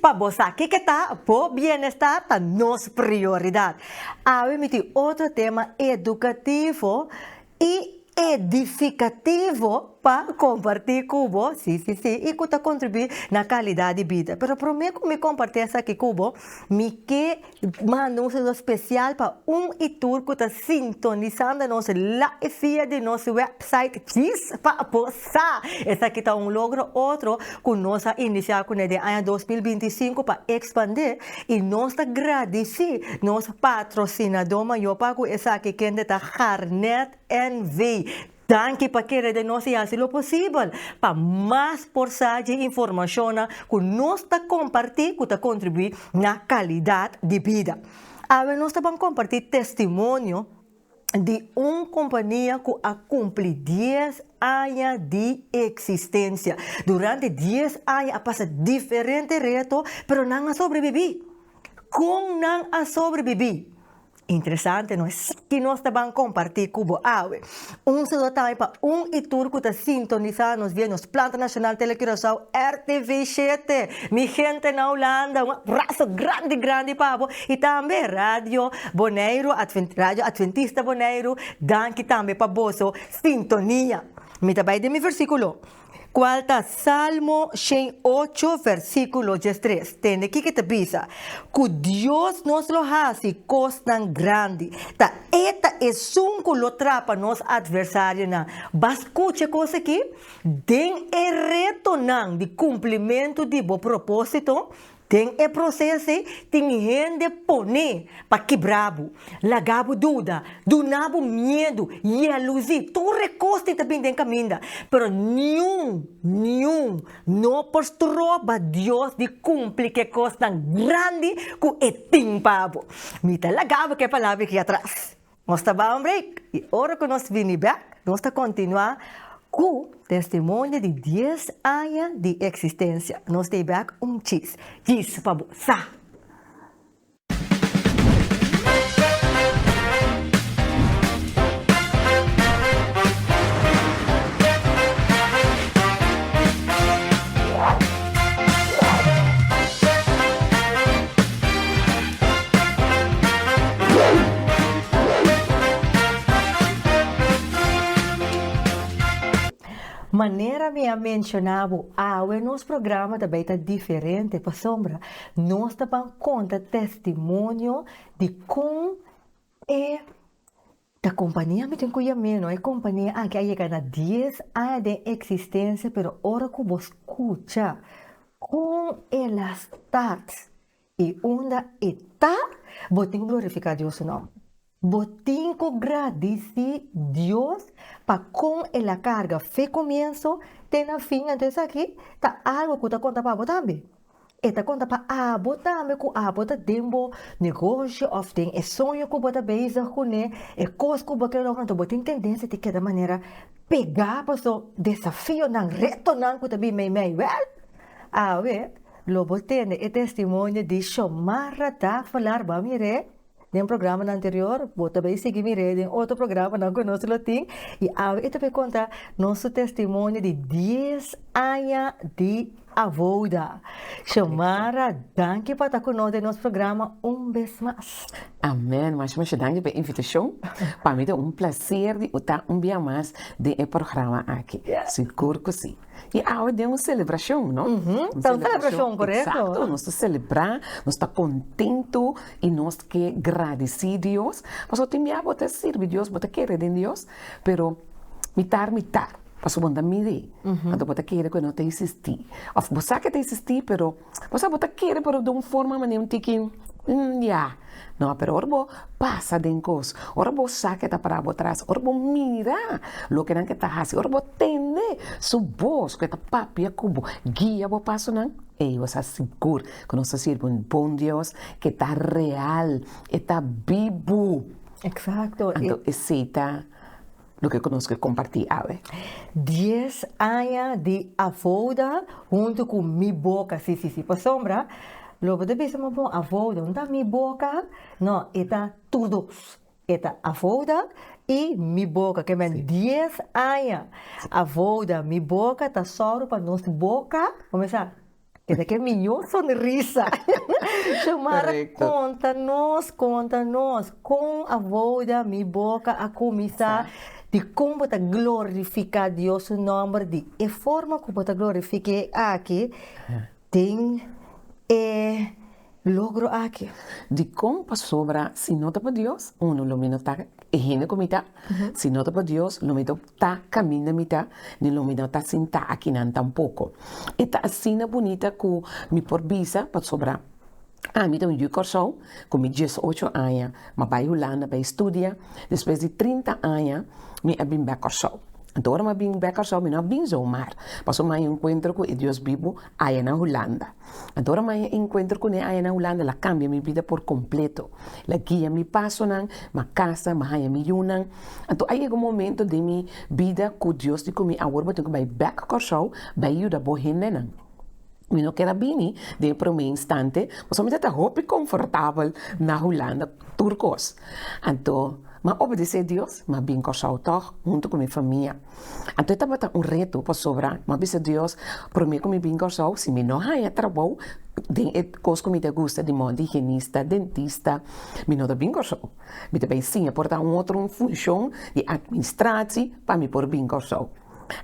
para você que está por bem-estar, tá nossa prioridade. Aí me tem outro tema educativo e edificativo para compartilhar com você, sim, e que está contribuir na qualidade de vida. Pero para mim, me compartilhar isso aqui com você, me que manda um saludo especial para e tour que está sintonizando nossa live de nosso website, diz para você. Esse aqui está logro outro que nós iniciamos com ele ano 2025 para expandir e nós agradecer nosso patrocinador maior para que esse aqui que está Harnet NV. Danke para querer de nós fazer o possível para mais porcentagem de informação que nós compartilhar, que contribuir na qualidade de vida. Agora nós vamos compartilhar testemunho de uma companhia que ha cumprido 10 anos de existência. Durante 10 anos ha passado diferentes retos, mas não ha sobrevivido. Como não ha sobrevivido? Interessante, não é? Que nós também compartilhamos com você. Saludo também para e turco está sintonizado nos vemos Planta Nacional Telecuração RTV7. Mi gente na Holanda, um abraço grande para você. E também Rádio Bonaire, Rádio Adventista Bonaire, danke também para você, sintonia. Me também de meu versículo. Qual está Salmo 108, versículo 3. Tem aqui que te diz que Deus nos lo hace coisa tão grande. Ta esta é um que lo trapa nos adversários. Mas escute coisa aqui. Den reto de cumprimento de bom propósito. Tem o processo, tem gente pone para quebrabo, lagabo dúvida, donabo medo, e a luz, tu recosta também tem caminho, pero nenhum, não postou para Deus de cumprir que coisa tão grande que é timpabo. Mita lagabo que a palavra aqui atrás. Nós estamos break, e hora que nós vimos back, nós estamos continuar com testemunho de 10 anos de existência. Nós temos cheese. Cheese para você. Maneira me mencionava, nosso programa também está diferente, para sombra. Nós também conta testemunho de como é da companhia, me tem que não é companhia que aí na 10 anos de existência, mas ora que você escuta como ela está e onde está, você tem que glorificar Deus não. Botinho que agradecer Deus para com ela carga fé começo tem na fim então isso aqui tá algo que tá conta para também e tá conta para também que tá tempo negócio of tem é sonho que bota beijo com né é coisa que bota não então botinho tendência de que da maneira pegar para so desafio não reto não que também meio well lo botinho é testemunho de Xiomara tá falar ba mire no programa anterior, vou também seguir em outro programa, não conosco latim, e agora também contar nosso testemunho de 10 anos de avoda. Xiomara, danke para estar conosco no nosso programa vez mais. Amém, mas danke pela invitação. Para mim é prazer de estar dia mais do programa aqui. Seguro que sim. E agora tem uma celebração, não? Então, celebração, correto? Exato, nós estamos celebrando, nós estamos contentos e nós que agradecidos. Mas eu tenho que servir Deus, eu quero de Deus, pero mitar. Passo bom da mire, então você quer que não te existir. Ou você quer te existir, pero você quer pero de uma forma maneira que não, pero orbo passa de coisa, orbo saca tá para atrás, orbo mira lo que não que tá fazendo, orbo tende su voz que tá papia cubo, guia o passo não. E você seguro que nós servimos um bom Deus que está real, está vivo. Exato. Então, aceita lo que conosco compartilhar. 10 anos de avoda junto com minha boca, sim, para sombra. Logo de vez uma boa avoda, não tá minha boca, não, está todos. Está avoda e minha boca, que é 10 anos. Avoda, minha boca, está só para nossa boca, começar. Tiene que minha sonrisa. Chamara, Correcto. conta-nos, com a voz da minha boca a começar de como está glorificar Deus o nome de a forma como está glorificar aqui tem logro aqui. De como para sobra, si no te para Dios, uno lo menos está higiene con mitad, si no te para Dios, lo menos está camina mitad, ni lo menos está sinta aquí nan tampoco. Esta asina bonita que mi por visa para sobra. Mi tem curso com 18 anos, mas vai Holanda, vai estudar. Depois de 30 anos, me abri curso. Então, eu vim curso, eu não vim zomaar. Passou mais encontro com Deus vivo aí na Holanda. Então, eu encontro com ele aí na Holanda, ela cambia minha vida por completo. Ela guia me passo, minha casa, minha me yunan. Então, aí é o momento de minha vida com Deus, de comigo, agora eu tenho que ir curso, vai ajudar a boa gente. Eu não quero bem, de por um instante, mas eu me sinto muito confortável na Holanda, turcos. Então, mas obedecer a Deus, mas bem cortado junto com minha família. Então, estava reto para sobrar, mas disse Deus, para mim, como bem cortado, se me não há trabalho, de coisas que me gusta, de modo higienista, dentista, me não dá bem cortado. Me também sim, aportar outra função de administração para me pôr bem cortado.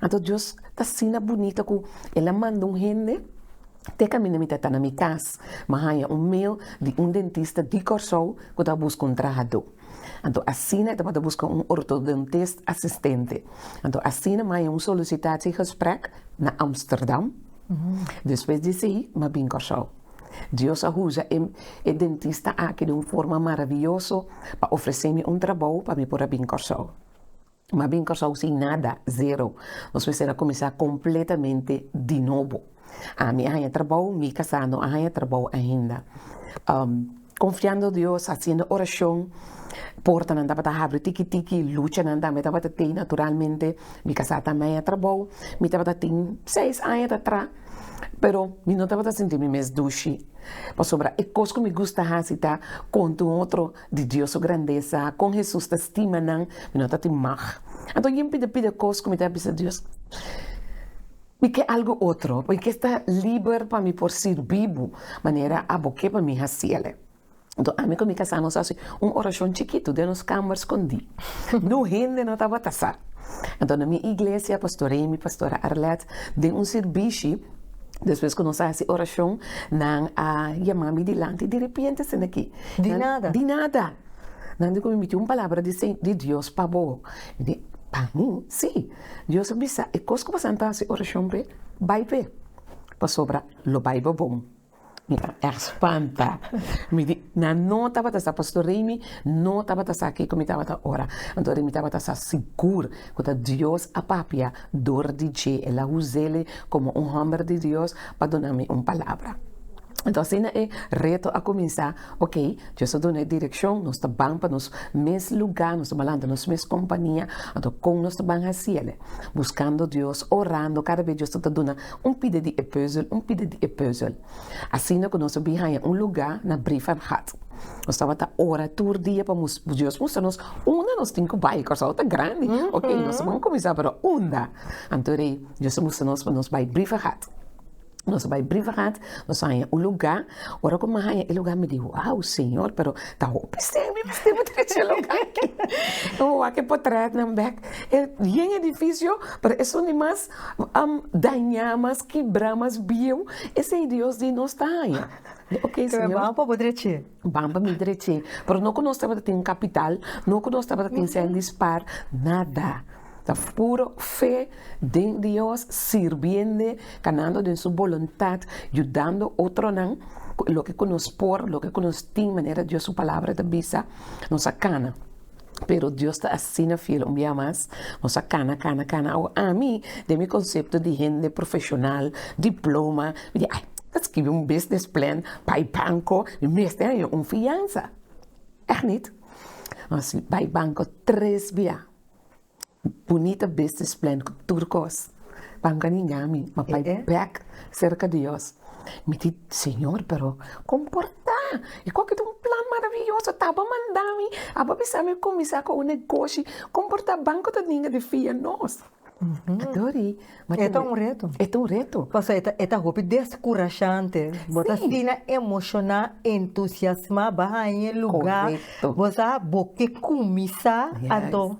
Então, Deus está sendo bonita que ela manda gente. Te caminho me tá na minha casa, mas há mail de dentista de Corsou que está buscando trabalho. Então, assim, eu vou buscar ortodontista assistente. Então, assim, eu solicitado esse gesprek na Amsterdam. Depois disso, eu vim Corsou. Deus usa o dentista aqui de uma forma maravilhosa para oferecer-me trabalho para me pôr bem Corsou. Mas bem Corsou sem nada, zero. Nós precisamos começar completamente de novo. Mi haya trabajo, mi casa no haya trabajo ainda. Confiando en Dios, haciendo oración, porta nanda para abrir tiki lucha nanda, me estaba tendo naturalmente, mi casa também haya trabajo, mi estaba tendo 6 anos atrás, pero mi no estaba sentir mi mes dushi. Por sobra, é coisa que me gusta hacer, com tu outro de Deus sua grandeza, com Jesus te estima, mi no estaba mag. Então, eu pide coisas que me estaba Deus. Me quer algo outro, porque está livre para mim por ser vivo, maneira a boque para mim hacer. Então, a mim com minha casa nós fazemos oração chiquito de nos câmara escondi. No gente não estava taçar. Então, na minha igreja, pastora Amy, pastora Arlette, de serviço, depois que nós fazemos oração, não chamamos delante, de repente, assim aqui. De nada. De nada. Não digo me palavra de Deus para boa. Para mim, sim. Deus avisa, e coisa que você está fazendo oração, vai ver. Para sobra, lo vai ver bom. Mira, espanta. Me diz, não estava a pastor Remy, não estava a aqui como estava a ora. Então, ele estava a seguro que Deus a papia dor de che, ela usa ele como homem de Deus para dar-me uma palavra. Então, assim é reto a começar, ok, Deus dá uma direção, nós estamos para nos mesmos lugares, nós estamos na nossa mesma companhia, então, como nós estamos a fazer, buscando Deus, orando, cada vez Deus está dando pedido de puzzle. Assim, que nós estamos em lugar na Brievengat. Nós estamos a orar todo dia para Deus mostrar-nos onde nós temos que ir, porque é grande, ok, nós vamos começar para onde. Então, Deus mostra-nos para nós ir Brievengat. Nós vamos briefar, nós vamos um lugar, ora como é o lugar me diz, uau, senhor, pero tá me esse lugar aqui. Oh, aqui por trás, não back. É bem difícil, pero isso não é mais danhar, mais quebrar, mais bio. Esse é Deus de nós tá aí. Ok, senhor. Vamos para poder te. Vamos para me direito. Pero não que nós estamos tendo capital, não que nós estamos tendo dispar, nada. Da puro fé de Deus, sirviendo, ganando de su voluntad, ayudando a otro, lo que nos por, lo que nos tiene, manera Dios su palabra de visa, nos cana. Pero Dios está así fiel un día más, nos cana. A mí, de mi concepto de gente profesional, diploma, me dice, ay, escrevi un business plan, para el banco, y me está dando una fianza. Echt niet? Assim, para el banco 3 días. Bonita business plan, turcos. Banca ninguém, mas vai back cerca de Deus. Me diz, Senhor, pero comporta. E qual que é um plano maravilhoso? Estava mandando-me, a babisar-me começar com um negócio, comportar banco da ninguém de fia nós. Adori. Mas É um reto. É um reto. Passa, é roupa descorajante. Bota fina emocionar, entusiasmar, barra em lugar. Correto. Você boque comissa, Yes. então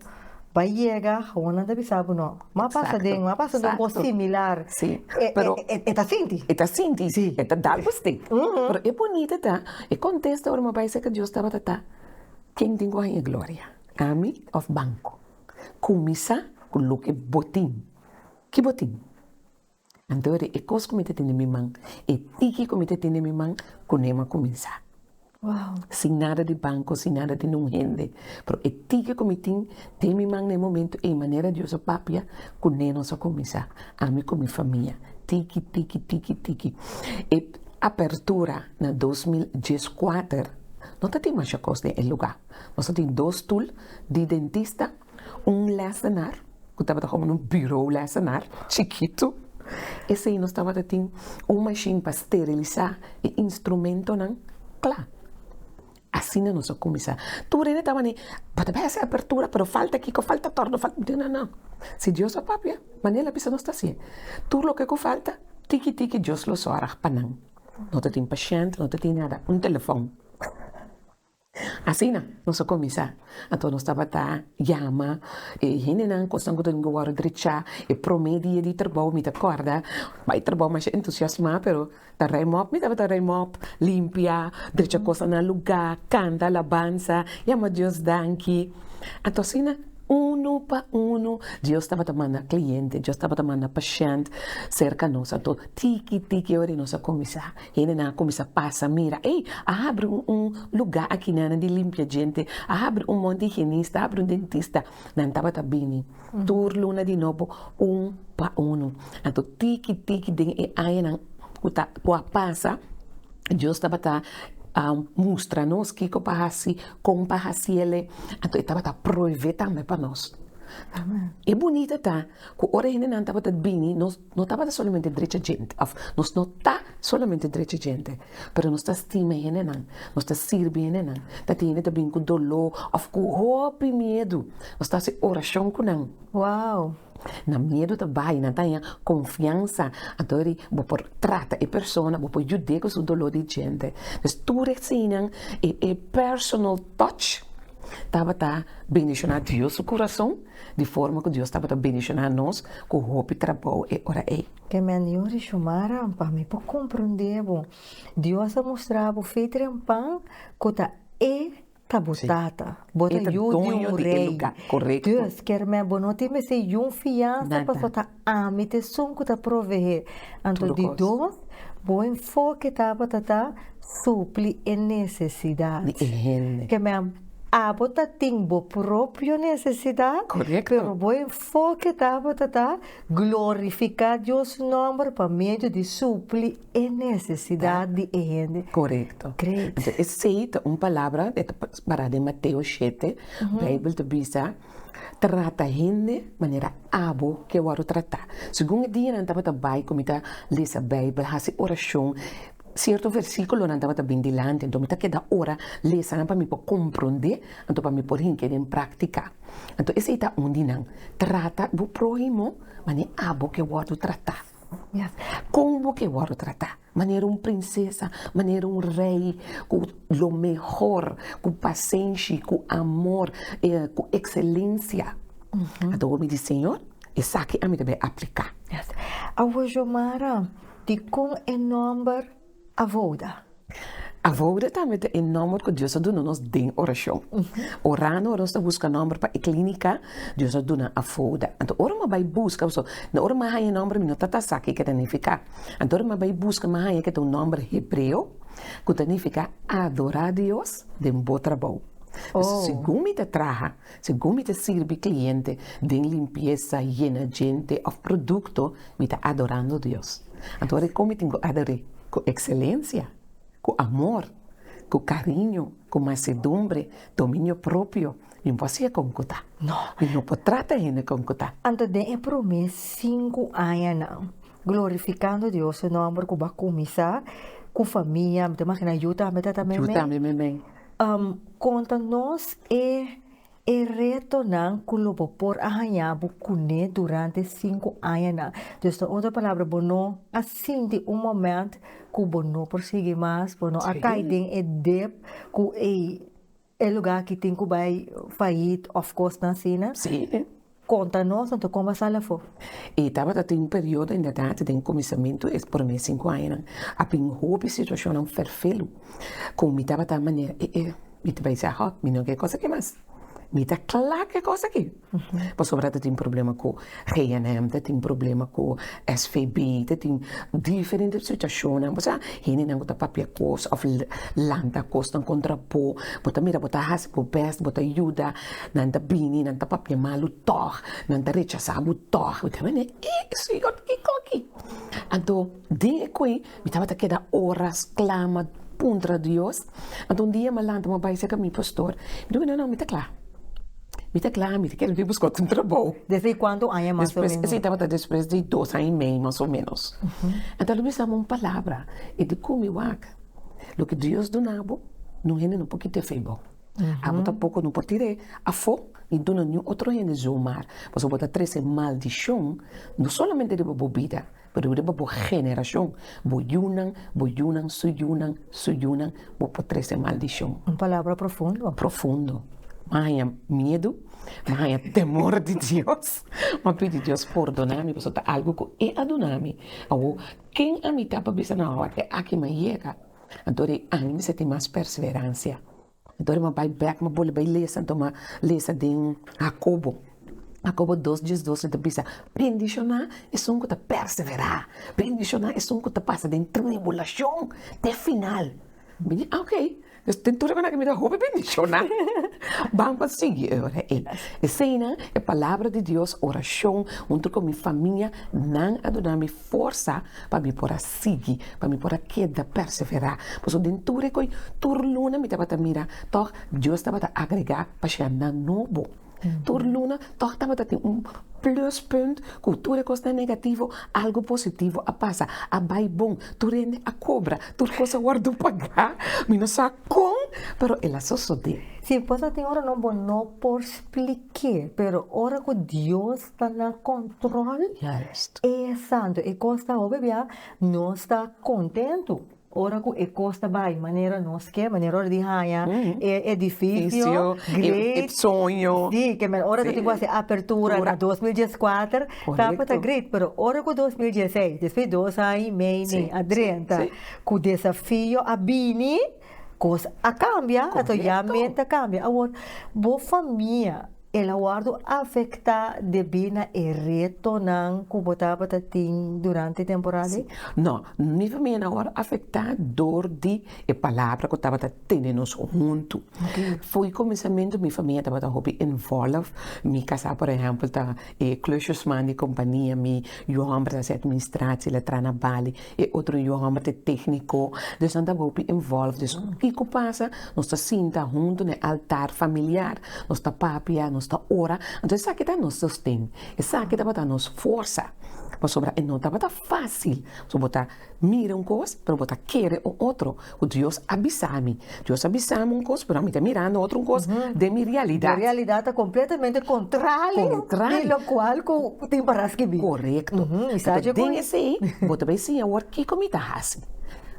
vai chegar, ona deve saber não. Mas passa de um similar. Sim. Pero tá senti. É assim, Sim. é dar você. Mas é bonita, tá? E contesta agora, mas que Deus estava tá. Quem tem a glória? Ami of banco. Comissa com o que botim. Que botim? Então, é coisa que me tem na minha mão. É tiki que me tem na minha mão, com nema começar. Uau. Sem nada de banco, sem nada de não rende. Pero é tiki que me tem na minha mão no momento, é maneira de usar papia, com nema só começar. Ami com minha família. Tiki, tiki, tiki, tiki. E apertura na 2014, não tem mais coisa de lugar. Nós temos 2 tools de dentista, lesenar, que estava como um bureau lesenar, chiquito. Esse aí nós estava tendo machine para esterilizar e instrumento, não? Claro. Assim nós começamos. Tu ainda estava ali, pode ser abertura, mas falta aqui, falta torno, falta... Não. Se Deus é papia, maneira precisa não está assim. Tudo o que falta, tiki, tiki, Deus lo sorra para não. Não tem paciente, não tem nada. Telefone. Assim, nós começamos. Então, nós estava tá, chama, e gente não consegue agora direita, e promedia de trabalho, me acorda, vai trabalhar mais entusiasmado, pero tá remop, me estava remop, limpia, direita coisa no lugar, canta, alabanza, chama Deus danke. Então, assim, uno para uno, Deus estava mandando cliente, Deus estava mandando paciente cerca de nós. Então, tiki, tiki, hora nós começar. Ele não começa a passar, mira, ei, abre lugar aqui de limpia gente, abre monte de higienista, abre dentista. Não estava bem. Turluna de novo, para uno. Então, tiki, tiki, e aí não, passa, Deus estava mostra-nos que como para ele, então estava proibido também para nós. É bonita, tá? Que hora ainda não estava bem, nós não estava somente direita gente, nós não está somente direita gente, mas nós está estima ainda não, nós está sirve ainda não, está tendo também com dolor, com roupa e medo, nós está se oração com não. Uau. Na medo também, não tem confiança, adori, vou trata a pessoa, vou ajudar com o dolor de gente. Então, tudo assim, é personal touch, estava bendicionar Deus o coração, de forma que Deus estava bendicionar nós, com roupa e trabalho e ora é. Que melhor chamar para mim para compreender, Deus mostrava feito em pão, que tá botata, bota o rei. Correto. Deus quer me bonote me se fiança para só tá me te som que tá prover. Então de Deus, bom enfoque tá supli a necessidade. Que me bota tem bo própria necessidade. Correto. Pero bom enfoque tá glorificar Deus nome para meio de supli a necessidade de gente. Correto. Great. Então, essa é uma palavra para de Mateus 7, Bíblia de Bisa, trata a gente de maneira abo que eu quero tratar. Segundo dia, não estava bem, como está lendo a Bíblia, fazer oração, certo versículo não estava bem delante, então me está cada hora lendo para me compreender, então para me pôr em prática. Então, esse é onde não trata o próximo, maneira abo que eu quero tratar. Yes. Como que eu quero tratar? Maneira princesa, maneira rei, com o melhor, com paciência, com amor, com excelência. Então, eu me diz, Senhor, isso aqui a mim deve aplicar. Yes. Awo Jomara, de com o nome a voda. A voda também é o nome que Deus dá nos em oração. Orando, nós buscamos nome para a clínica, Deus dá a voda. Então, ora vai buscar, na hora mais o nome não está saque que significa. Então, ora vai buscar mais que é um nome hebreu, que significa adorar a Deus de um bom trabalho. Segundo me traga, segundo me serve cliente de limpeza, llena gente ou produto, me está adorando a Deus. Então, como eu tenho adorar com excelência, com amor, com carinho, com mansedumbre, domínio próprio, não pode concutar. Não pode tratar ele concutar. Então, de promessa 5 anos, glorificando Deus, o nome que vai começar com família, me imagina ajuda, me também. Ajuda, me. Conta-nos E retornar kulobo por arranhar kune durante 5 anos. Então, outra palavra, bono, assim de momento, que bono prosseguir mais, bono, a Sim. caidem é dep, que é lugar que tem que vai fair, of course, na cena. Sim. Conta nós, então, como a sala foi. E estava tem um período inderdaad, de começamento, é por mim 5 anos. A pinhope situação não ferfelo. Com me estava da maneira, me te vai dizer, me não quer coisa que mais. Me tá claro que coisa aqui. Mas sobretudo tem problema com GNM, tem problema com SVB, tem diferentes situações. Mas ele não tem papel coisa, ou lanta coisa, não contrapô. Bota mira, bota hasi, bota best, bota ajuda, não tem bini, não tem papel malu, toch, não tem rechazar, toch. Bota mira, isso é o que aqui. Então, de que me tava queda horas, clama, contra Deus. Então, dia me lanta, me vai ser que meu pastor. Me digo, não, me tá claro. Me tá claro, me quero vir buscar um trabalho. Desde quando anos mais ou menos? Sim, estava depois de 2 anos e meio, mais ou menos. Então, eu precisava uma palavra. E de como eu acho, o que Deus donava, não é um pouquinho de feio. A botar pouco não pode tirar a fogo e dona nenhum outro gente zomar. Mas eu botar 13 maldição, não somente de bebida, mas de boa geração. Boyunan, suyunan, vou por 13 maldição. Uma palavra profunda. Profundo. Mas medo, mas temor de Deus. Mas pedir Deus perdonar-me, porque está algo que é adonar-me. Ou quem a mim está para pensar na hora, é aqui me chega. Então, ainda se tem mais perseverança. Então, eu vai back, mas vou ler, então, ler de Jacobo. Jacobo 2:12, te pensa, bendicionar é um que te perseverar. Bendicionar é um que te passa de tribulação até final. Ok. Tentura que me dá roupa bendicionar. Vamos seguir. A cena é a palavra de Deus, oração, junto com minha família, não adonar-me força para me poder seguir, para me poder queda, perseverar. Pois o dentura que turluna me estava a mirar, então Deus estava a agregar para chegar na novo. Turluna, toch estava a ter pluspunt, cultura costa negativo, algo positivo a passa, a vai bom, tu rende a cobra, tu coisa guardo pagar, me não sabe como, pero ela só de. Sim, pois tem hora não por explicar, pero hora que Deus está na controle, é santo, e costa obviamente não está contento. Ora que e costa vai, maneira nós que, maneira de raia, é difícil, great, sonho. Sim, que hora que tem a apertura na 2014, tá para great, pero hora que 2016, depois 2 anos e meio, adrenta, com o desafio a bini, coisa a cambia, a mente cambia. Agora, boa família, ela guardo afecta de bina e retornar como estava durante a temporada? Não, minha família agora afetar dor de a palavra que estava tendo junto. Foi começamento minha família estava envolvida, minha casa por exemplo tá klusjesman de companhia, meu homem da administração, ele trabalha e outro meu homem de técnico, então estava envolvido. O que passa? Nós está senta junto no altar familiar, nós está papia, nós está ora, então isso aqui dá nos sustento, isso aqui dá nos força. Mas sobre não estava fácil. Só botar mira coisa, para botar querer o outro. O Deus avisa-me. Deus avisa-me coisa, para mim está mirando outro coisa de minha realidade. A realidade está completamente contrária. Pelo qual tem para que vir. Correto. Então, tem esse, bota bem assim, agora que comida assim.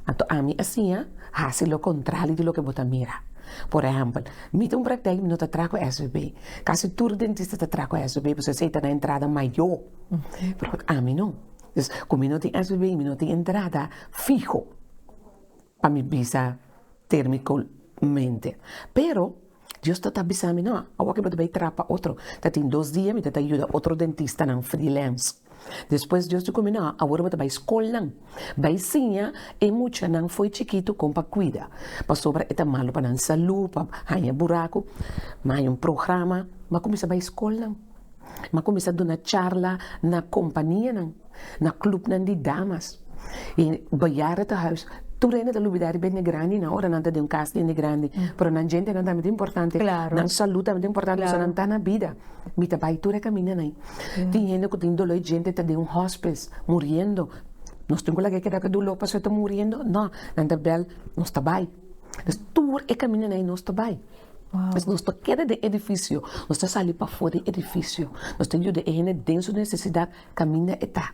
Então, a mim assim, assim o contrário de lo que bota mira. Por exemplo, me tem praktijk, me não te trago SVB. Quase todo dentista te trago SVB, você aceita na entrada maior. Pero a mim não. Então, como não tem SVB, me não tem entrada fijo para me visa térmicamente. Pero, Deus está avisando, não, agora que você vai trapa outro. Tem 2 dias, me te ajuda outro dentista não freelance. Depois Deus te combinou, agora você vai escolar. Vai sim, e muita não foi chiquito com para cuidar. Para sobre é malo para não saúde, para ganhar buraco, mas programa, mas começa a escolar. Mas começa a dar charla na companhia, na clube de damas. E banhar até huis. Tu rende da luvidade bem grande, na hora não tem caso bem grande, pero na gente não é muito importante, na saúde é muito importante, você não está na vida. Me tá vai tu caminha aí. Tem gente que tem dolor, gente está de hospice, morrendo. Nós temos que quedar que dolor para estar morrendo, não, não está bem, não está bem. Então tu caminha aí, não está bem. Mas nós queda de edifício, nós saímos para fora do edifício, nós temos de gente dentro da necessidade, caminha e tá.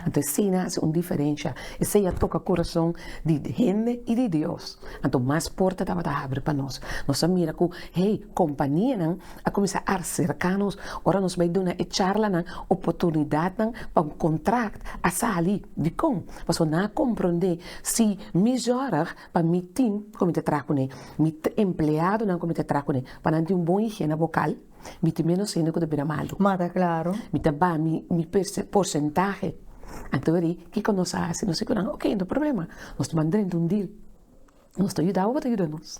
Então, sim, é uma diferença. E se toca o coração de gente e de Deus. Então, mais porta estava a abrir para nós. Nós mira que, hey, companhia não, a começar a cercar-nos. Ora, nós vamos dar uma charla, uma oportunidade para um contrato a sair de com. Mas não compreender se melhorar para meu time, como te trago, meu empregado, como te trago, para ter bom higiene vocal. Mi menos sendo que de malo. Mata claro. Mi taba mi porcentaje. Então, que quando nós fazemos, nós ficamos, ok, não tem problema. Nós estamos mandando um deal. Nós estamos ajudando, você ajuda-nos.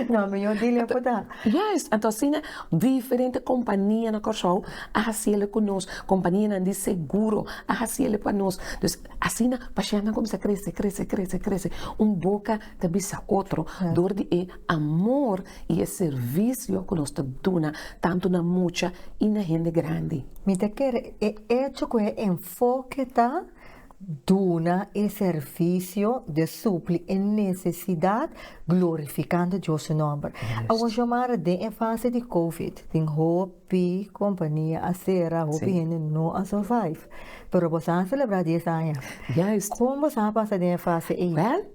Não, melhor dele é para dar. Yes, então assim, diferente companhia na Corsol, assim ele conosco, companhia de seguro, assim ele para nós. Então, assim, a paixão começa a crescer. Boca de bisa outro, dor de amor e serviço que nós damos, tanto na mucha e na gente grande. Me te quer hecho que enfoque tá duna e serviço de supli en necessidade, glorificando Deus seu nome. A vou chamar de em fase de Covid, tem hopi, companhia, a sera, hopi não a survive. Pero você a celebrar 10 anos. Yes. Como você a passar de fase aí? Well,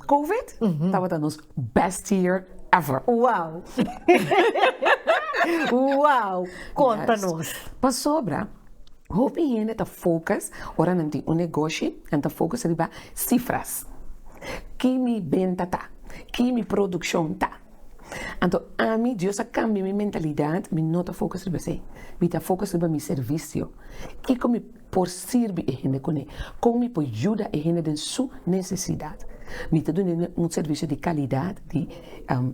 COVID estava dando nos best year ever. Uau! Uau! Conta-nos. Para sobra, hope gente está focus, ora não tem negócio, está focus riba cifras. Que mi venda tá, que mi produção tá. Então, a mim, Deus cambia minha mentalidade, me não está focus riba assim. Me está focus riba meu serviço. Que como por servir a gente com ele, como por ajudar a gente em sua necessidade. Me está dando serviço de qualidade, de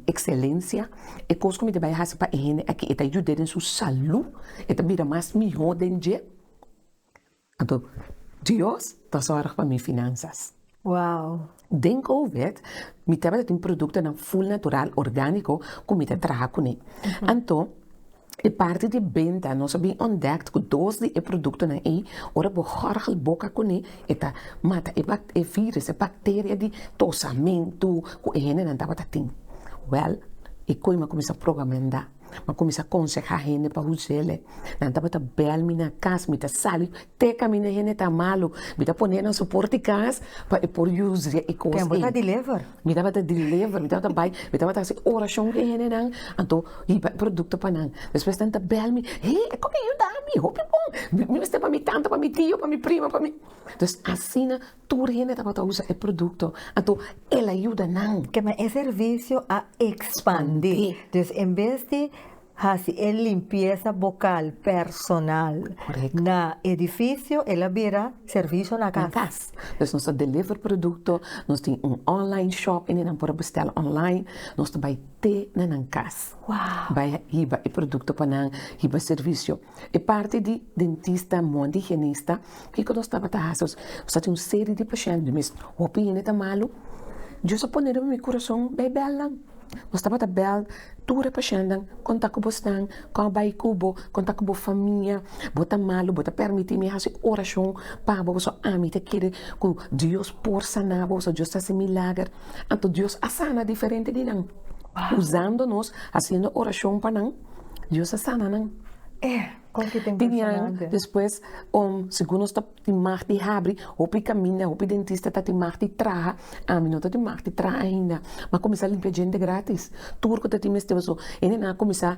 excelência, e coisa como vai fazer para a gente aqui, está ajudando em sua saúde, está vira mais melhor do dia. Então, Deus está sorrindo para minhas finanças. Uau! Den COVID, me estava tendo produto na full natural, orgânico, como me traga com ele. Então, e parte de venda, nós sabemos ontdekt que dois de produto na aí, ora borrar boca com ele, eta mata e vírus, e bactéria de tossamento, que ele não estava tendo. Well, e como começa a programar, mas começa a aconselhar a gente para usar ele. Não estava a bel na casa, me tá sali, te caminha a gente tá malo, me tá pondo no suporte casa para por usar e coisa. Quem botar deliver? Me tava a deliver, me tava a buy, me tava a fazer oração que a gente não, então e produto para não. Depois tenta bel me, hey, como eu dá me, hope bom, me está para mi tanta, para mi tio, para mi prima, para mi. Então assim, tudo a gente tava a usar o produto, então ele ajuda não. Que é serviço a expandir. Então, em vez de fazer limpeza vocal personal Correcto. na edifício, ela vira serviço na Na casa. casa. Então, nós deliver produto, nós temos online shop, e nós podemos bestar online, nós vai ter na casa. Uau! Vai riba e produto para nós, riba serviço. E parte de dentista, monte higienista, que nós estamos fazendo, nós temos uma série de pacientes, mas o opinião está malo, eu só poner no meu coração, bem bela. Nós estamos a bel, tudo paciente, contar com você, com a bai cubo, contar com a família, bota malo, bota permitir me fazer oração, para você ami te querer que Deus por sanar, você Deus está milagre, então Deus a sana diferente de nós, usando-nos, fazendo oração para nós, Deus a sana nós. Como que tem Tinha impressionante. depois, segundo está timar de abre, ou caminha, ou dentista está timar de traha, a mim não está timar de traha ainda, mas começar a limpar gente grátis. Tudo que está timar de você, ele não começar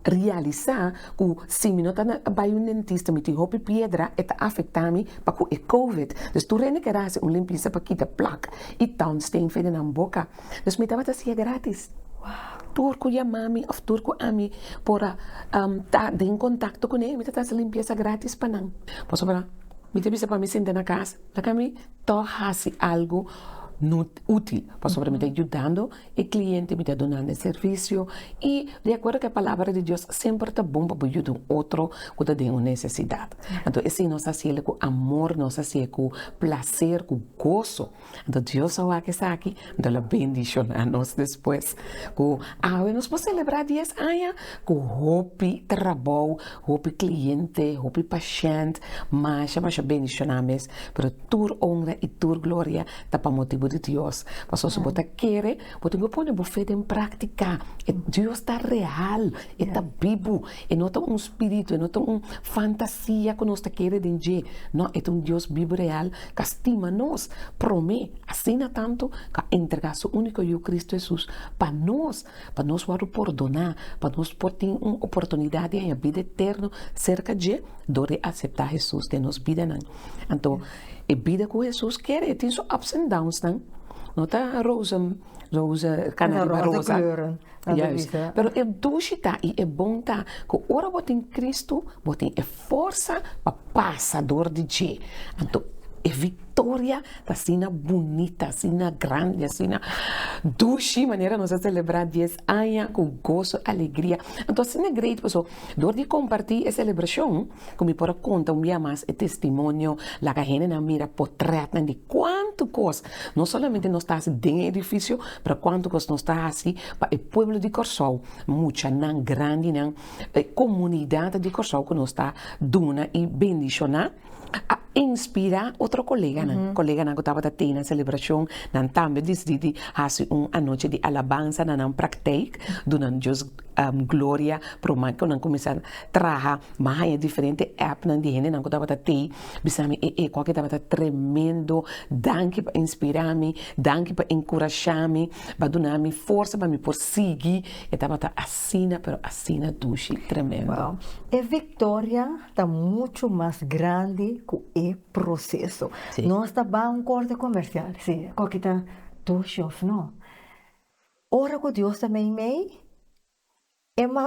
a realizar que se me não está vai um dentista, me tem roupa pedra, está afetando para que é COVID. Então, tu rende que era uma limpeza para quitar placa e tal, tem feito na boca. Então, me estava a ser grátis. Turco e a mami, ou turco a mim, por estar em contato com ele, me está fazendo limpeza grátis para não. Posso falar? Me te para me sentar na casa, para que me tornasse algo útil, para sobre me está ajudando, o cliente me está dando serviço, e de acordo com a palavra de Deus, sempre está bom para ajudar outro quando tem uma necessidade. Então, esse nós fazemos com amor, nós fazemos com prazer, com gozo. Então, Deus só que está aqui, então, ele bendicionar a nós depois. Nós podemos celebrar 10 anos com hope trabalho, hope cliente, hope paciente, mas bendicionar, mas tua honra e tua glória está para motivar de Deus. Paso se bota querer, bota que pôr fé em prática. E Deus está real, está vivo, e não está espírito, e não está fantasia que nós queremos de não, é Deus vivo real, que estima nós, promete, assim tanto, que entregar seu único eu, Cristo Jesus, para nós vamos perdonar, para nós ter uma oportunidade em a vida eterna cerca de dore aceitar Jesus de nos vida. Então, a vida com Jesus quer, tem seus ups and downs, não está rosa, canela rosa. kleuren. Juist. Pero é doce tá e é bom tá. Que ora você em Cristo, você tem força para passar dor de dia. Então, é vitória, tá assim bonita, assim grande, assim doce maneira nós a celebrar 10 anos com gozo, alegria. Então, assim é great, pessoal. Dor de compartilhar a celebração, como para contar dia mais é testemunho, lá que a gente não mira portrait de quanto coisa, não somente nós está assim dentro do edifício, para quanto coisa nós está assim para o povo de Corsol, muita não grande, não comunidade de Corsol que nós está dona e bendicionar a inspirar outro colega, colega que estava tendo na celebração, não também decidi fazer uma noite de alabança na pratica, donando Deus glória, para o que não começar a trabalhar, mas é diferente app de gente não estava tendo, bisami qualquer estava tremendo, danke para inspirar-me, danke para encorajar-me, para dar-me força para me prosseguir, estava assina, pero assina duche, tremendo. Wow. A vitória está muito mais grande que o processo. Sim. Nós estamos um corte comercial, sim. Qualquer está dois não. Ora que Deus também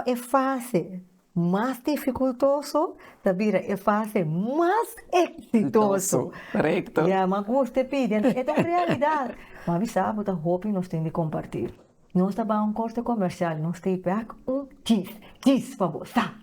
é fácil, mais dificultoso, também é fácil, mais exitoso. Correto. Yeah, mas você pede, é uma realidade. Mas sabe, a roupa nós temos de compartilhar. Nós estamos um corte comercial, nós temos diz, por favor, tá?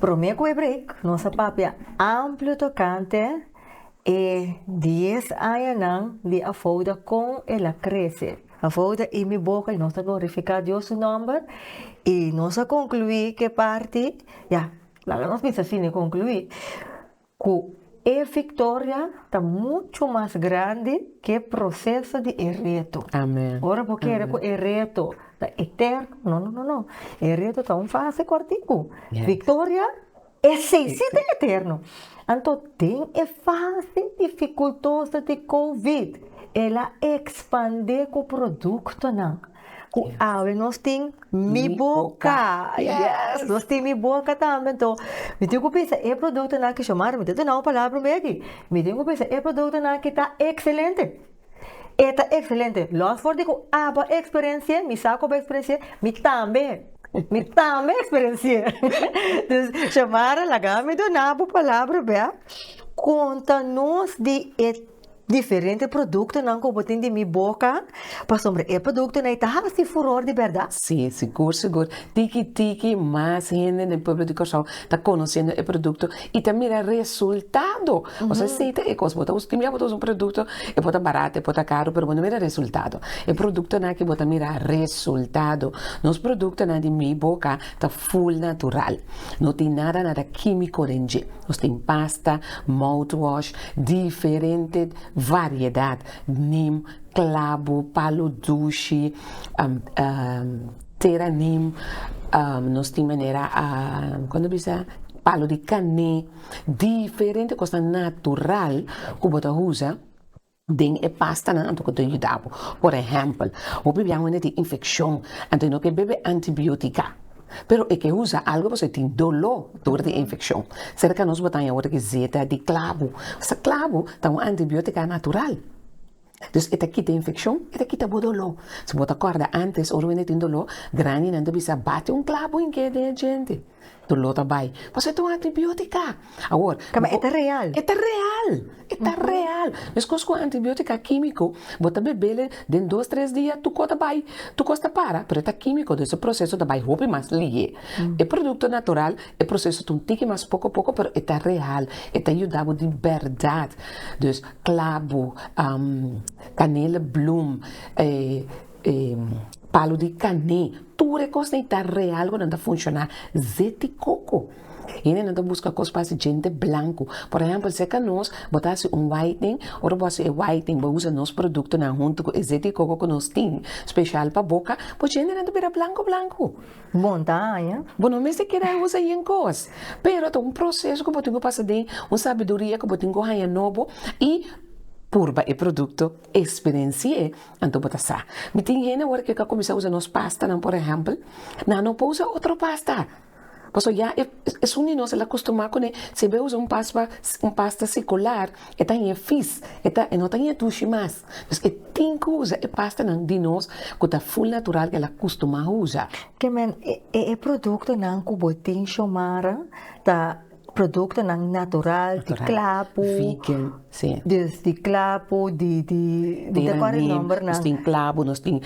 Prometo que break, nossa papia amplo tocante e 10 anos de a foda com ela cresce. A foda e minha boca e nós glorificar Deus o nome e nós concluir que parte, nós pensamos assim, concluir que a vitória está muito mais grande que o processo de reto. Amém. Ora, porque era o reto eterno. Não. O reto está um fase cortico. Yes. Vitória é sencillo eterno. Então, tem a fase dificultosa de Covid. Ela expande o produto, não. Nós temos mi boca. Yes, nós temos mi boca também. Então, me tenho que pensar, é produto que chamar, me tenho uma palavra aqui. Me tenho que pensar, é produto que está excelente. Está excelente. Los for digo, a experiência, me saco a experiência, me também experiência. Então, chamar a lagar, me dá uma palavra, bem, conta-nos de diferente produto não que botem de minha boca, para sombra é produto não está assim furor de verdade. Sim, seguro. Tiki, mais gente no povo de Corsol está conhecendo o produto e também o resultado. Você aceita e coisa, você botar um produto, e bota barato, e bota caro, mas não mira resultado. O produto não que bota mira resultado. Nos produtos não de minha boca está full natural. Não tem nada químico dentro. Nós tem pasta, mouthwash, diferente variedade, neem, clavo, palo duche, terra neem, nós temos maneira, quando bisa palo de cane, diferente coisa natural que você usa, den é pasta na anto que te ajudava. Por exemplo, o bebê tem de infecção, então não que bebe antibiótica. Pero é que usa algo você tem dor de infecção. Será que nós botamos agora que zeta de clavo? Esse clavo é um antibiótico natural. Então, esta quita infecção, esta quita dolor. Se você acorda antes, ou não tem dolor, grande não bisa bate clavo em que de gente. tu lota bai. Mas é um antibiótica. Agora, Mas é real. é real. É real. Mas com antibiótica químico, bota bebê em 2, 3 dias, tu costa bai. Tu costa para. Pero é químico, desse processo da bai roupa mais ligue. É produto natural, é processo um tique mais pouco a pouco, pero é real. É ajudado de verdade. Dus clavo, canela bloem, palo de cané, tudo é coisa que está real quando está funcionar. Zete coco. E ainda não busca coisa para gente branco. Por exemplo, se que nós botasse whitening, ou botasse whitening, usa nosso produto na junto com zete coco que nós temos, especial para boca, porque gente não vira branco. Bom, tá, hein? Bueno, mas se quer usar em coisa. Pero é processo que eu tenho que passar de, sabedoria que eu tenho que ganhar novo e purba e produto experiencie anto botasa. Me tem gente agora que começa a usar nos pasta, não, por exemplo, não pode usar outra pasta. Porque já é um nós ela acostuma com se vê usar pasta circular, é tem fis, é não tem tushi mais. Mas é tem que usar é pasta não de nós que tá full natural que ela costuma usar. Que men é produto não que botin chamara tá produto não natural, de clapo, vegan, sim. De clapo, de qual é o nome? Nós tem clavo, nós tem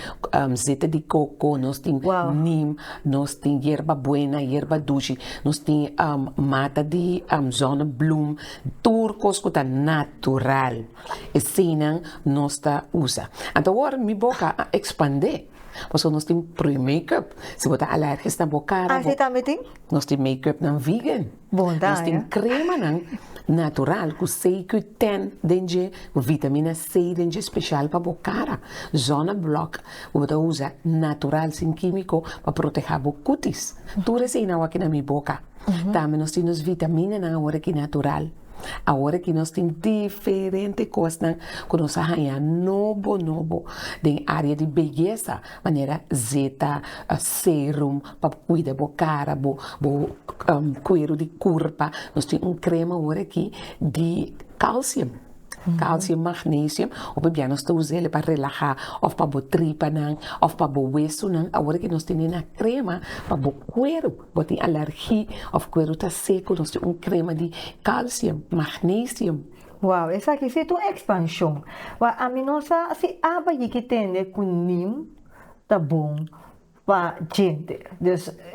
zeta de coco, nós tem nim, nós tem erva buena, erva doce, nós tem mata de zonnebloem, turcos que tá natural. E senang nós tá usa. Então agora mi boca expandir. Porque nós temos pre-make-up. Se você é alérgico na boca, você também tem? nós temos make-up não vegan. Bom, tá, nós temos crema não natural, que sei que tem dentro vitamina C dentro especial para boca. Zona block, você usa natural, sem químico, para proteger o cutis. Tudo isso aí aqui na minha boca. Também nós temos vitamina na hora que natural. Agora que nós temos diferentes coisas que nós arranhamos novo de área de beleza, maneira zeta, serum para cuidar da cara, cuero de corpo. Nós temos crema agora aqui de cálcio. Cálcio, magnésio, ou bem nós estamos usando para relaxar, ou para o tripa, ou para o hueso, agora que nós temos a crema para o cuero, tem alergia, ou o cuero está seco, nós temos crema de cálcio, magnésio. Uau, essa aqui é uma expansão. A mim nossa, se aba que tem com nim, tá bom. Para gente,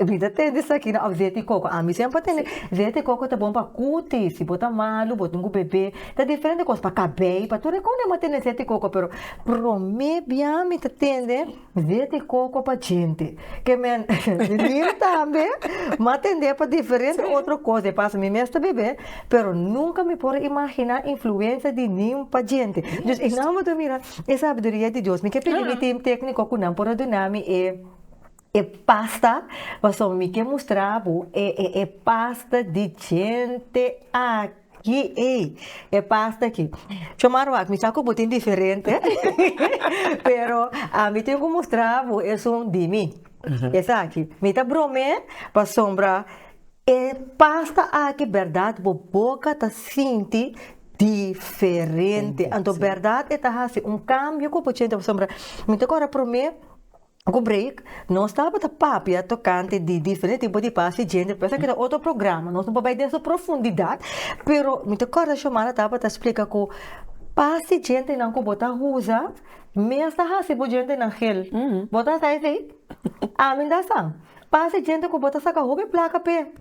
vida tem isso aqui na zete coco. A mim sempre tem zete coco tá bom para cutis, se botar malo, botar um bebê, tá diferente coisa para cabelo, para tudo como não tem zete coco, pero promê bem me atende zete coco para gente. Que men, nim também, mas atender para diferente outra coisa, passa me mesmo bebê, pero nunca me pode imaginar influência de nim para gente. Então, não vou mirar essa sabedoria de Deus. Me que pedir me time técnico que não pode donarme é pasta, mas só me quer mostrar é pasta de gente aqui, é pasta aqui. Chamaram aqui, me está com um pouquinho diferente, pero a mim tenho que mostrar é um de mim, essa aqui. Me está brome para sombra, é pasta aqui, verdade, boca tá sente diferente, então verdade é tá um cambio com o gente para sombra. Me está agora prome o break, nós estava a papia tocante de diferentes tipos de passe gente, pensa que era outro programa, nós não podemos dessa profundidade, pero me toca chamar estava a explicar que passe gente não que botar usa, mesmo está se gente na gel, botar sai a mim dá sang, passe gente que botar saca roupa placa pé.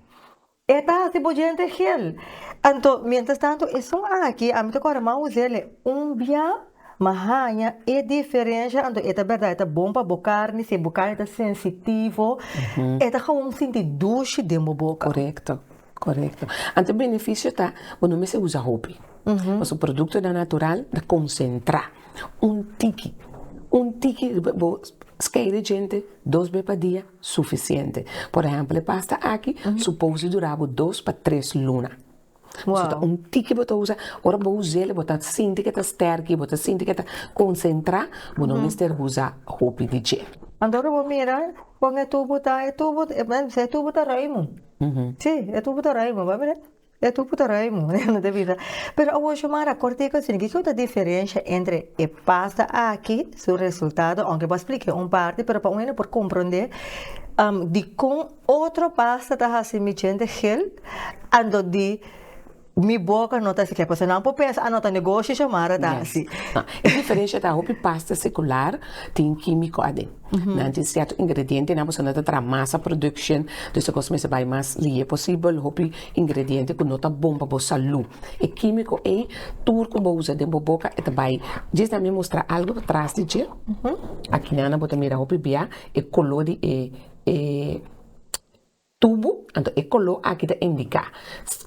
Eta se gente gel. Então, mientras tanto, isso aqui, a mim toca mais usar dia Mahanya é diferente, então é verdade, é bom para a carne, se a carne é sensitivo, é como sentir doce de uma boca. Correto. Então o benefício está, quando você usa roupa, o produto é natural, de concentrar, um tique, esquece gente, 2 vezes por dia, suficiente. Por exemplo, a pasta aqui, supõe durar 2 para 3 lunas. Wow. Um tique você usa, ora você usa ele, você sente que está sterk, você sente que está concentrar, você não mister usar roupa de gel. Agora vou mirar, quando é tubo tá raimo. Sim, é tubo tá raimo, vai ver? É tubo tá raimo, não deve vida. Pero eu vou chamar a corteca assim, que é a diferença entre a pasta aqui, seu resultado, onde eu expliquei parte, pero para por compreender, di com outro pasta tá assim me gente gel ando di mi boca não tá assim que você não pode pensar não tá negócio chamar tá assim. Não, é diferente da roupa pasta secular, tem químico ali. Não tem certo ingrediente, não você não tem massa production, então você consegue mais mais livre possível, roupa ingrediente que não tá bom para a saúde. E químico é tudo que você usa dentro da boca, é também, diz me mostrar algo para trás de ti. Aqui na bota mira roupa bia, e color e tubo, então é color aqui da indica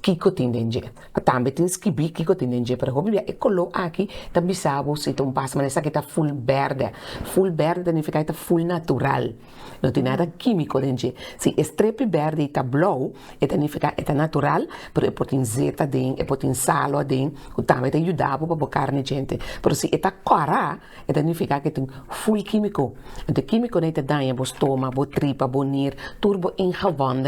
kiko tendenge. Também tem skibi kiko tendenge, para hobby é color aqui da bisabo se tem passa, mas essa aqui tá full verde. Full verde significa tá full natural. Não tem nada químico dentro. Se estrepe verde tá blue, significa é natural, pero pode ter zeta dentro, pode ter sal dentro, também te ajuda para carne gente. Pero se tá cora, significa que tem full químico. Então químico não te dá em bo estômago, bo tripa, bo nier, turbo ingewanden.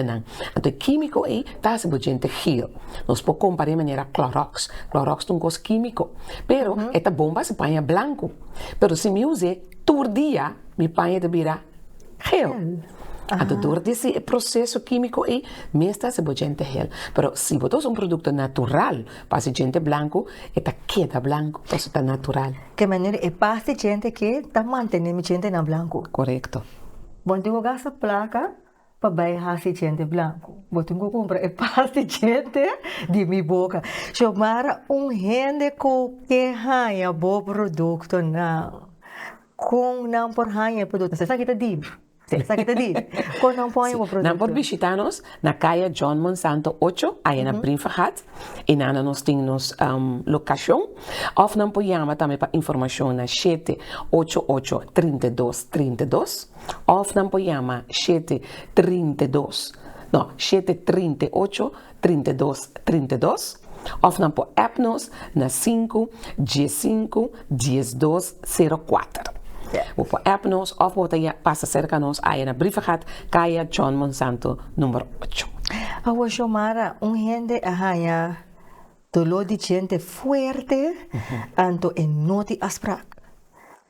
Então químico é tá se bo gente gel. Nós podemos comparar de maneira Clorox. Clorox é um gosto químico. Pero esta bomba se põe branco. Pero se me use todo dia, me põe de vira gel. Então, durante esse processo químico é mesmo se bo gente gel. Pero se botas produto natural, para gente branco, esta queda branco, então está natural. Que maneira é pasta gente que tá mantendo gente na branco. Correto. Bom, tu gasta placa para baixar gente branco. Boto que comprar é pasta gente de minha boca. Chamar gente que ganha bom produto não. Com não por ganha produto. Você sabe que tá dito? Você sabe que tá dito? Com não põe o produto. Não por visitar-nos na calle John Monsanto 8, aí na Brinfahat, e na nós temos locação. Ou não pode chamar também para informação na 788-3232. Ou não pode chamar 732. Não, 738-3232. Ou não pode app-nos na 5G5-10204. Vou pôr app-nos, ou pode passar cerca nos aí na Brinfahat, calle John Monsanto, número 8. Agora chamar gente a ganhar dolor de gente forte, anto e noti asprak.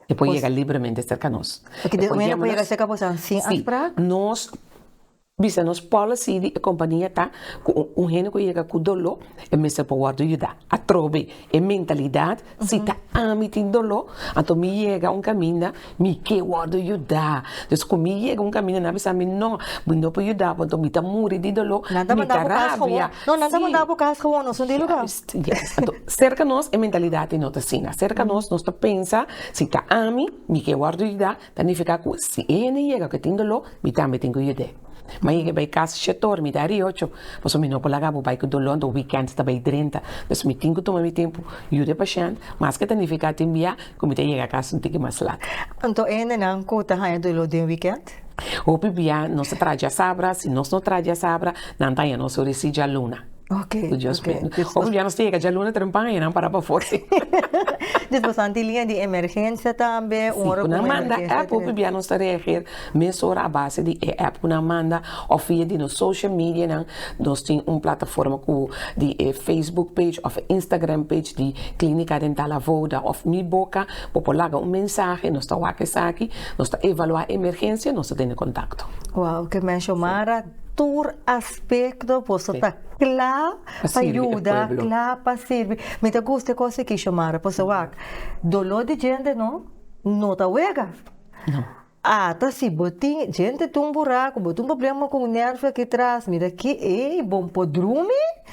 Depois chega livremente cerca nos. Porque de manhã pode chegar cerca posição sem asprak. Nós bisa nos policy di companhia tá com gente que chega com dolor e me se pode ajudar a trobe e mentalidade se tá amitin dolor então me chega caminho me que pode ajudar então se me chega caminho na bisa me não pode ajudar então me tá morrer de dolor nada me tá rabia não nada mandar por casa não são de lugar então cerca nós é mentalidade não tá assim cerca nós tá pensa se tá me que pode ajudar significa que se ele chega que tem dolor me também tem que ajudar. Mas eu vai casa setor, me dá 8, pois eu não posso vai que dolor do weekend está bem 30, então me tenho que tomar meu tempo, eu de paciente, mas que significa que enviar, como te chega a casa não tem que mais lá. Então ainda não conta aí dolor do weekend? O bebia não se traz a sabra, se nós não traz a sabra, não tem não se recebe a luna. Ok. O bebia não chega a luna trempanha não para fora. Depois a linha de emergência também, quando manda app o bebia não está reagir, mesmo a base de app quando manda, ou via de no social media, nós temos plataforma de Facebook page, ou Instagram page de Clínica Dental Avoda, ou Mi Boca, populaga mensagem, nós está aqui, nós está evaluar emergência, nós está tendo contato. Uau, que me chamara tur aspecto, posso estar claro para ajudar, claro para servir. Me te gusta coisa que chamara, posso falar, dolor de gente não tá uega. Não. Tá se botin, gente tem buraco, botin problema com o nervo aqui atrás, me daqui bom podrume.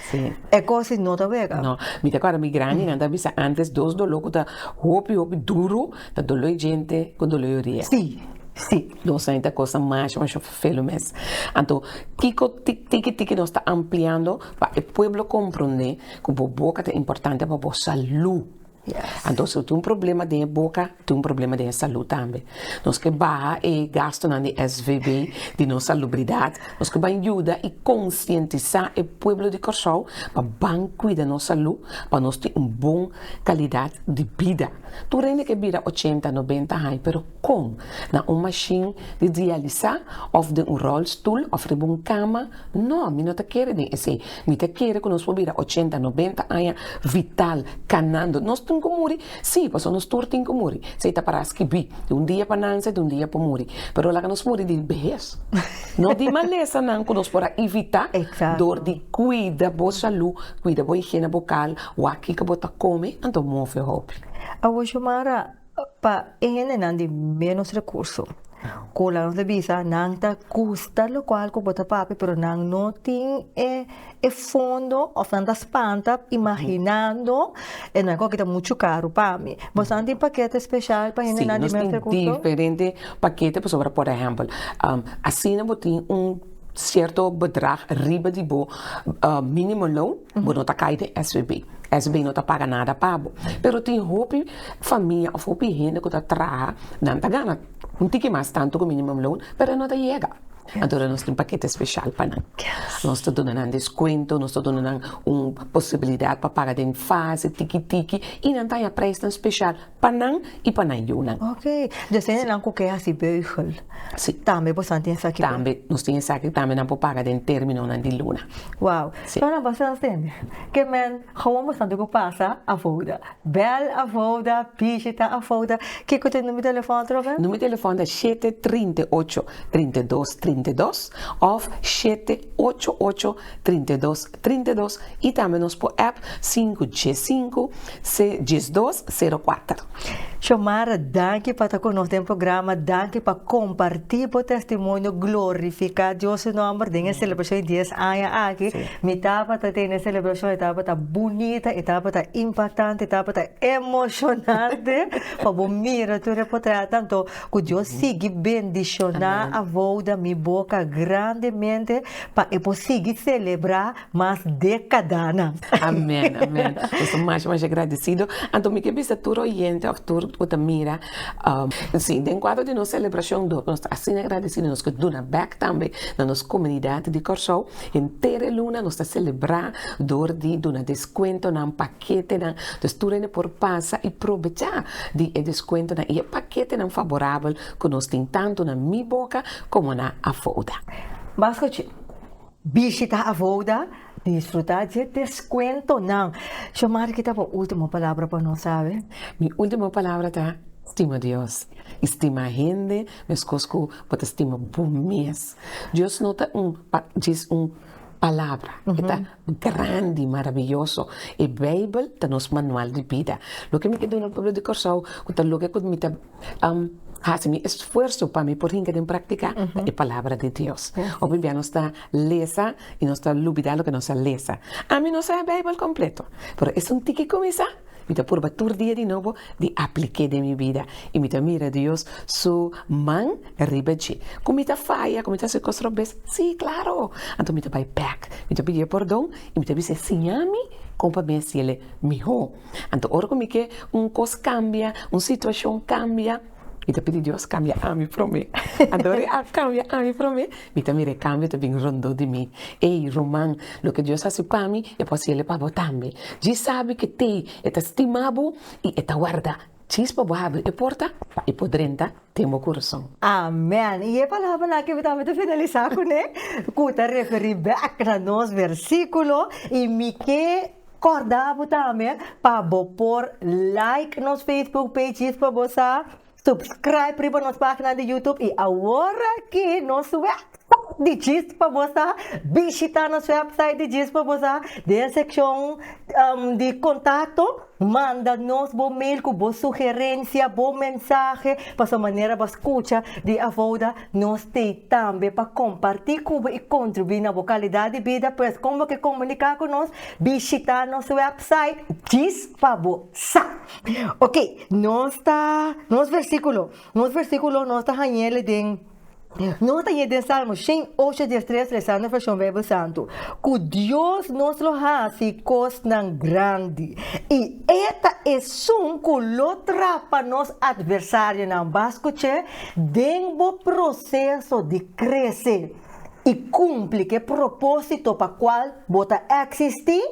Sim. É coisa não tá uega. Não, me te agora migrante, anda bisa antes dos dolor da hopi duro, da dolor de gente com dolor de Sim. Sim. Não sei a coisa mais feio mesmo. Então, tiki nós está ampliando para o povo compreender que a boca é importante para a saúde. Yes. Então, se tem problema de boca, tem problema de saúde também. Nós que barra e gasto na SVB de nossa salubridade, nós que vai ajudar e conscientizar o povo de Corsol para bem cuidar da nossa saúde, para nós ter uma boa qualidade de vida. Tu ainda que vira 80, 90 anos, pero com na uma machine de diálise, ou de rolstoel, ou de uma cama, não, me não te quero nem assim. Me te quero que nós vira 80, 90 anos, vital, canando. Nós turtin com muri. Sim, pois nós turtin com muri. Se tá para esquibi, de dia para nanse, de dia para muri. Pero lá que nós muri de behés. Não de maleza não, que nós para evitar Exato. dor de cuida boa saúde, cuida boa higiene bucal, o aqui que bota come, então move hope. Awo Shumara, pa ingin na di menos recurso. Kulang sa bisa, nang ta custa lo cual ko bota papi, pero nang noting fondo, o tanta spanta, imaginando, não é que muito caro para mim. Você tem paquete especial para Sim, ingin na di nós menos temos recurso? diferentes paquetes, por exemplo, assim nós temos certo bedrag riba de bo minimum loan, bo não tá caído SBB. SBB não tá paga nada pago. Pero tem hope família of hope gente que tá traga, não tá gana. Não tem que mais tanto que minimum loan, pero não tá chega. Então nós temos paquete especial para nós. Nós estamos dando desconto, nós estamos dando uma possibilidade para pagar em fase, tiki-tiki, e não tem a preço especial para nós e para nós. Ok. Já sei não que é assim beugel. Sim. Também você tem essa aqui. Também, nós temos aqui também não pagar em término de luna. Wow. Sim. Então, você entende? Que men, gewoon bastante que passa a voda. Bel a voda, pisita a voda. Que eu tenho no meu telefone, Robin? Número de telefone é 738-3232 ou 788-3232 e também nos por app 5G5-1204. Chamara, danke para estar conosco no programa, danke para compartilhar o testemunho, glorificar Deus em nome de celebração de 10 anos aqui. Me estava tendo celebração, estava bonita, estava impactante, estava emocionante. Para bom mirar tu reportagem, tanto que Deus siga bendicionar a voda, minha boca grandemente, para eu seguir celebrar mais décadas. Amém, amém. Eu sou mais agradecido. Então, me que bisa tu oyente, actor, o mira, sim, dentro quadro de nossa celebração, nós assim agradecidos, nós que dona back também na nossa comunidade de Corsol, inteira luna, nós está celebrar dor de dona desconto na paquete na, dus tudo por passa e aproveitar de desconto na e paquete na favorável que nós tem tanto na minha boca como na avoda. Bascote, visita a voda, desfrutar de desconto, não. Chamar que tá a última palavra para nós, sabe? Minha última palavra tá estima Deus, estima a gente, mas cosco bota estima por mês. Deus não tá diz palavra, que tá grande, maravilhoso. E Bíblia tá nosso manual de vida. Lo que me quedou no povo de Corsol, que tá lo que me tá hace mi esfuerzo para mí por hincar en práctica la palabra de Dios. Hoy día no está lesa y no está olvidar lo que no está lesa. A mí no sabe Bíblia completo, pero es un tiki comienza. Me da por batur día de nuevo de apliqué de mi vida y me da mira Dios su man ribechi. Como me da falla, como me da se cosrobes, sí, claro. Entonces me da by back, me da pedir perdón y me da dice señami como para mí si él mejor. Entonces ahora como que cosa cambia, una situación cambia. E te pedi Deus cambia a mim para mim. Adore a cambia a mim para mim. Me te mire cambio te bem rondo de mim. Ei, Román, lo que Deus hace para mim, é possível para você também. Diz sabe que te está estimado e está guarda. Chispa boa abre a porta e podrenta temo coração. Amém. E a palavra na que estamos a finalizar com, né? Que te referir back na nosso versículo e me que acordava também para pôr like nos Facebook pages para você. Subscribe para nossa página de YouTube e agora que nosso website de Gist para você, visita nosso website de Gist para você, da seção de contato, manda-nos bom mail com boa sugerência, bom mensagem, para essa maneira para escutar de avoda, nós tem também para compartilhar e contribuir na qualidade de vida, pois como que comunicar com nós, visita nosso website, Gist para você. Ok, nós versículo, nós está ganhando de nós está em Salmo 108:3, rezando a versão Bíblia Santo. Que Deus nos lo hace coisas grande. E esta é um que lo trapa nos adversários na bascoche dentro do processo de crescer e cumprir que propósito para qual bota existir.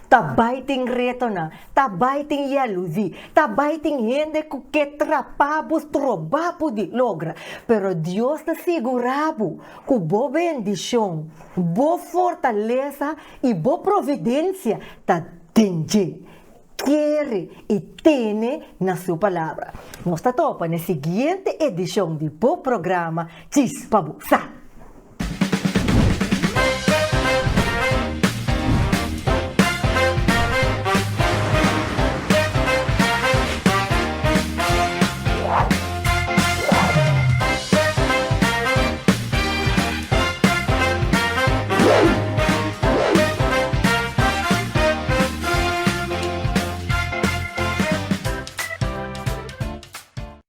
Tabaiting reto na, tabaiting yaluzi, tabaiting gente que trapabos trobabo de logra. Pero Deus te segurabo com boa bendição, boa fortaleza e boa providência ta dengue. quiere y tiene na su palabra. Nos topa na siguiente edición de programa Chispabusa.